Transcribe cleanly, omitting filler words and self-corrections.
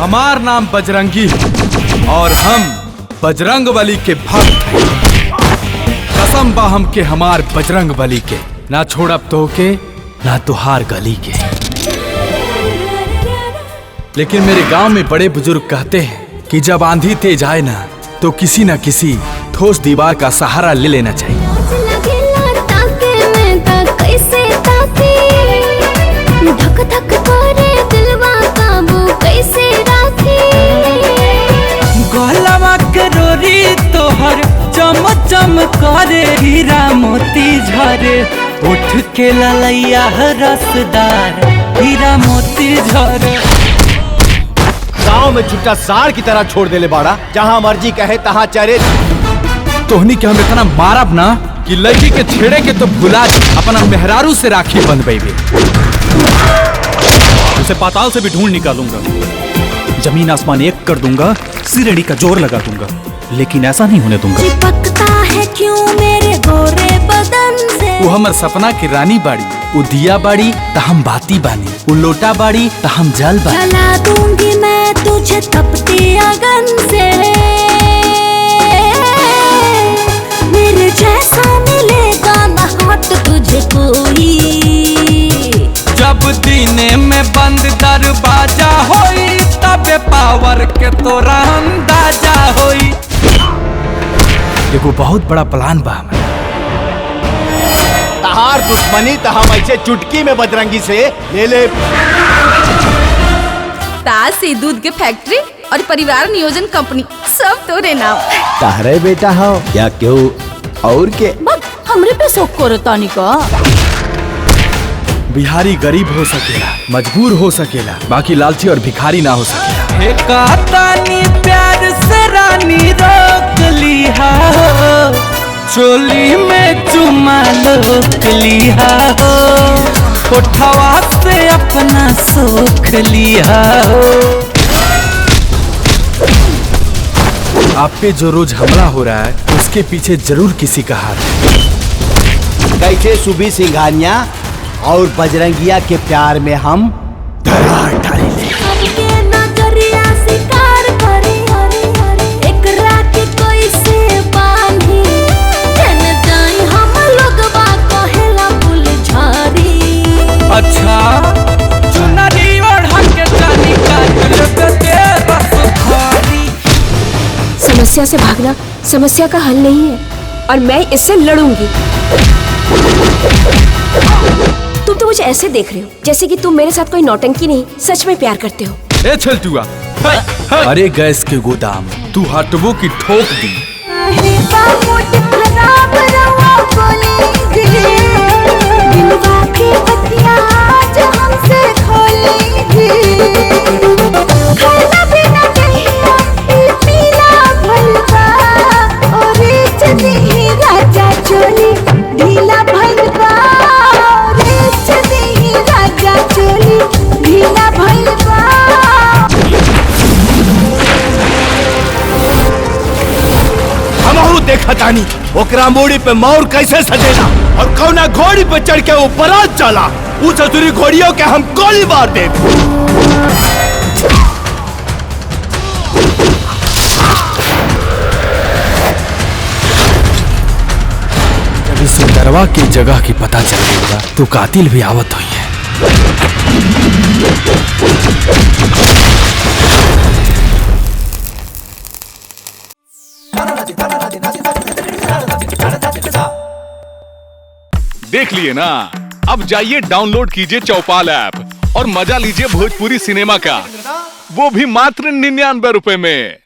हमार नाम बजरंगी और हम बजरंग बली के भक्त हैं। कसम बा हम के हमार बजरंग बली के, ना छोड़ब तो के ना तुहार गली के। लेकिन मेरे गांव में बड़े बुजुर्ग कहते हैं कि जब आंधी तेज आए ना तो किसी न किसी ठोस दीवार का सहारा ले लेना चाहिए। तोहर चम चम करे हीरा मोती झरे, उठ के ललैया रसदार हीरा मोती झरे। गाँव में छुट्टा सार की तरह छोड़ देले बाड़ा, जहाँ मर्जी कहे तहाँ चरे। तोहनी के हम इतना मारब ना कि लड़की के छेड़े के तो भुला अपना मेहरारू से राखी बंधबेबे। उसे पाताल से भी ढूंढ निकालूंगा, जमीन आसमान एक कर दूंगा, सिरड़ी का जोर लगा दूंगा, लेकिन ऐसा नहीं होने दूंगा। चिपकता है क्यों मेरे गोरे बदन से? वो हमर सपना की रानी बाड़ी, वो दिया बाड़ी त हम बाती बानी, वो लोटा बाड़ी त हम जल बानी। जला दूंगी मैं तुझे तपती अगन से, मेरे जैसा मिलेगा ना हाथ तुझे कोई। जब दीने में बंद दरवाजा होई, तबे पावर के तोरा अंदाजा होई। एगो बहुत बड़ा प्लान बा हमारा। तहार दुश्मनी तो हम ऐसे चुटकी में बजरंगी से ले ले। ताज से दूध के फैक्ट्री और परिवार नियोजन कंपनी सब तोरे नाम। तहरे बेटा हो या क्यों और के? हमरे पे शौक करो तानी का। बिहारी गरीब हो सकेला, मजबूर हो सकेला, बाकी लालची और भिखारी ना हो सकेला। हे कहतानी प्यार से रानी रोक लिहा हो, चोली में चुमा लोक लिहा हो, उठवा से अपना सोख लिहा हो। आप पे जो रोज हमला हो रहा है उसके पीछे जरूर किसी का हाथ है। कैसे सुबह सिंघानिया और बजरंगिया के प्यार में हम दरार डालेंगे। अच्छा चुनरी ओढ़ा के जानी का समस्या से भागना समस्या का हल नहीं है और मैं इससे लड़ूंगी। तुम तो मुझे ऐसे देख रहे हो जैसे कि तुम मेरे साथ कोई नौटंकी नहीं, सच में प्यार करते हो। ए छलटुआ, अरे गैस के गोदाम तू हटबो की ठोक दी। देखा तानी ओकरा मोड़ी पे मोर कैसे सजेला और कौना घोड़ी पे चढ़ के वो बरात चला। उस अधूरी घोड़ियों के हम गोली मार दे। जब इस दरवा की जगह की पता चलेगा तो कातिल भी आवत हुई है। देख लिए ना, अब जाइए डाउनलोड कीजिए चौपाल ऐप और मजा लीजिए भोजपुरी सिनेमा का, वो भी मात्र 99 रुपए में।